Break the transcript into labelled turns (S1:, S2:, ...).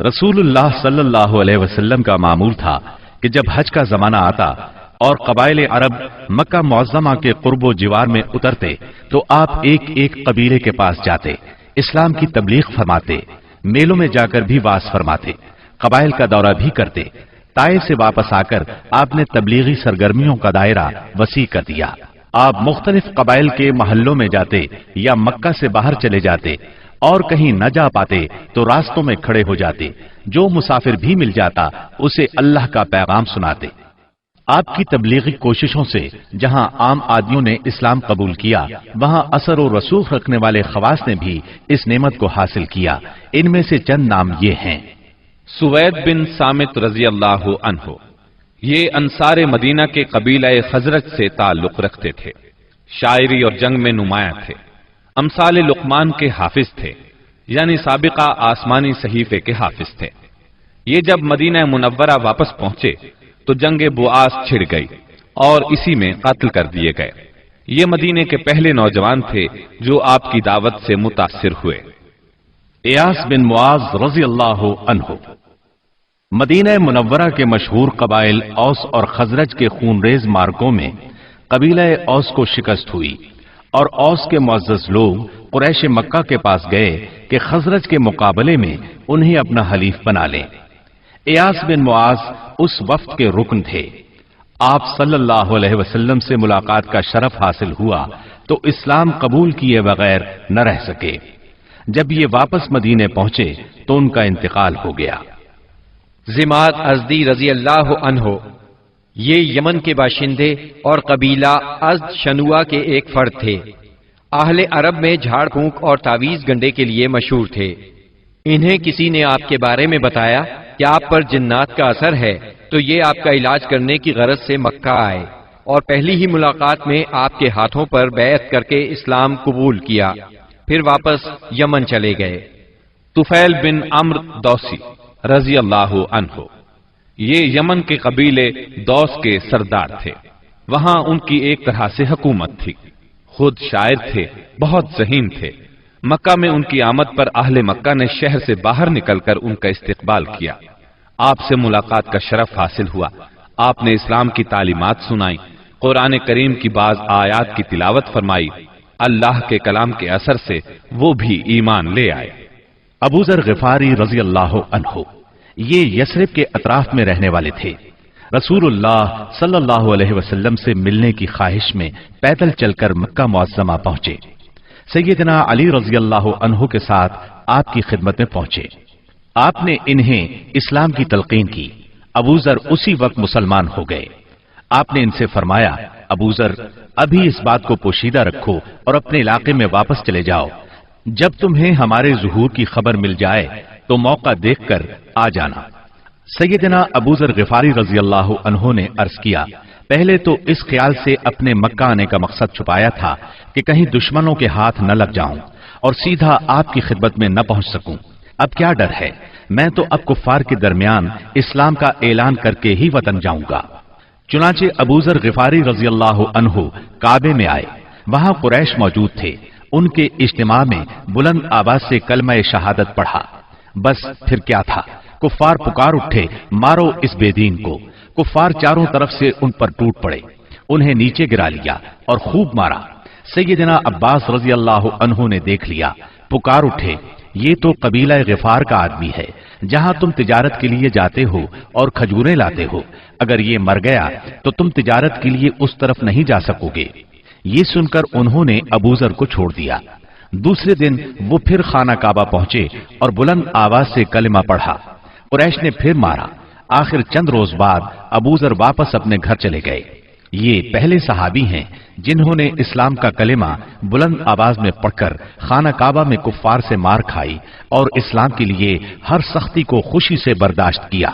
S1: رسول اللہ صلی اللہ علیہ وسلم کا معمول تھا کہ جب حج کا زمانہ آتا اور قبائل عرب مکہ معظمہ کے قرب و جوار میں اترتے تو آپ ایک ایک قبیلے کے پاس جاتے، اسلام کی تبلیغ فرماتے، میلوں میں جا کر بھی واعظ فرماتے، قبائل کا دورہ بھی کرتے۔ طائف سے واپس آ کر آپ نے تبلیغی سرگرمیوں کا دائرہ وسیع کر دیا۔ آپ مختلف قبائل کے محلوں میں جاتے یا مکہ سے باہر چلے جاتے اور کہیں نہ جا پاتے تو راستوں میں کھڑے ہو جاتے، جو مسافر بھی مل جاتا اسے اللہ کا پیغام سناتے۔ آپ کی تبلیغی کوششوں سے جہاں عام آدمیوں نے اسلام قبول کیا، وہاں اثر و رسوخ رکھنے والے خواص نے بھی اس نعمت کو حاصل کیا۔ ان میں سے چند نام یہ ہیں:
S2: سوید بن صامت رضی اللہ عنہ، یہ انصار مدینہ کے قبیلہ خزرج سے تعلق رکھتے تھے، شاعری اور جنگ میں نمایاں تھے، امثال لقمان کے حافظ تھے، یعنی سابقہ آسمانی صحیفے کے حافظ تھے۔ یہ جب مدینہ منورہ واپس پہنچے تو جنگ بؤاس چھڑ گئی اور اسی میں قتل کر دیے گئے۔ یہ مدینے کے پہلے نوجوان تھے جو آپ کی دعوت سے متاثر ہوئے۔
S1: ایاس بن معاذ رضی اللہ عنہ، مدینہ منورہ کے مشہور قبائل اوس اور خزرج کے خونریز مارکوں میں قبیلہ اوس کو شکست ہوئی اور اوس کے معزز لوگ قریش مکہ کے پاس گئے کہ خزرج کے مقابلے میں انہیں اپنا حلیف بنا لیں۔ ایاس بن معاذ اس وفد کے رکن تھے۔ آپ صلی اللہ علیہ وسلم سے ملاقات کا شرف حاصل ہوا تو اسلام قبول کیے بغیر نہ رہ سکے۔ جب یہ واپس مدینے پہنچے تو ان کا انتقال ہو گیا۔
S3: زماد ازدی رضی اللہ عنہ، یہ یمن کے باشندے اور قبیلہ ازد شنوا کے ایک فرد تھے۔ اہل عرب میں جھاڑ پھونک اور تعویذ گنڈے کے لیے مشہور تھے۔ انہیں کسی نے آپ کے بارے میں بتایا کہ آپ پر جنات کا اثر ہے، تو یہ آپ کا علاج کرنے کی غرض سے مکہ آئے اور پہلی ہی ملاقات میں آپ کے ہاتھوں پر بیعت کر کے اسلام قبول کیا، پھر واپس یمن چلے گئے۔
S2: طفیل بن عمرو دوسی رضی اللہ عنہ، یہ یمن کے قبیلے دوس کے سردار تھے۔ وہاں ان کی ایک طرح سے حکومت تھی۔ خود شاعر تھے، بہت ذہین تھے۔ مکہ میں ان کی آمد پر اہل مکہ نے شہر سے باہر نکل کر ان کا استقبال کیا۔ آپ سے ملاقات کا شرف حاصل ہوا۔ آپ نے اسلام کی تعلیمات سنائی، قرآن کریم کی بعض آیات کی تلاوت فرمائی۔ اللہ کے کلام کے اثر سے وہ بھی ایمان لے آئے۔
S1: ابو ذر غفاری رضی اللہ عنہ، یہ یثرب کے اطراف میں رہنے والے تھے۔ رسول اللہ صلی اللہ علیہ وسلم سے ملنے کی خواہش میں پیدل چل کر مکہ معظمہ پہنچے۔ سیدنا علی رضی اللہ عنہ کے ساتھ آپ کی خدمت میں پہنچے۔ آپ نے انہیں اسلام کی تلقین کی۔ ابو ذر اسی وقت مسلمان ہو گئے۔ آپ نے ان سے فرمایا، ابو ذر، ابھی اس بات کو پوشیدہ رکھو اور اپنے علاقے میں واپس چلے جاؤ۔ جب تمہیں ہمارے ظہور کی خبر مل جائے تو موقع دیکھ کر آ جانا۔ سیدنا ابو ذر غفاری رضی اللہ عنہ نے عرض کیا، پہلے تو اس خیال سے اپنے مکہ آنے کا مقصد چھپایا تھا کہ کہیں دشمنوں کے ہاتھ نہ لگ جاؤں اور سیدھا آپ کی خدمت میں نہ پہنچ سکوں۔ اب کیا ڈر ہے، میں تو اب کفار کے درمیان اسلام کا اعلان کر کے ہی وطن جاؤں گا۔ چنانچہ ابو ذر غفاری رضی اللہ عنہ کعبے میں آئے۔ وہاں قریش موجود تھے۔ ان کے اجتماع میں بلند آواز سے کلمہ شہادت پڑھا۔ بس پھر کیا تھا، کفار پکار اٹھے، مارو اس بے دین کو۔ کفار چاروں طرف سے ان پر ٹوٹ پڑے، انہیں نیچے گرا لیا اور خوب مارا۔ سیدنا عباس رضی اللہ عنہ نے دیکھ لیا، پکار اٹھے، یہ تو قبیلہ غفار کا آدمی ہے، جہاں تم تجارت کے لیے جاتے ہو اور کھجوریں لاتے ہو، اگر یہ مر گیا تو تم تجارت کے لیے اس طرف نہیں جا سکو گے۔ یہ سن کر انہوں نے ابو ذر کو چھوڑ دیا۔ دوسرے دن وہ پھر خانہ کعبہ پہنچے اور بلند آواز سے کلمہ پڑھا۔ قریش نے پھر مارا۔ آخر چند روز بعد ابو ذر واپس اپنے گھر چلے گئے۔ یہ پہلے صحابی ہیں جنہوں نے اسلام کا کلمہ بلند آواز میں پڑھ کر خانہ کعبہ میں کفار سے مار کھائی اور اسلام کے لیے ہر سختی کو خوشی سے برداشت کیا۔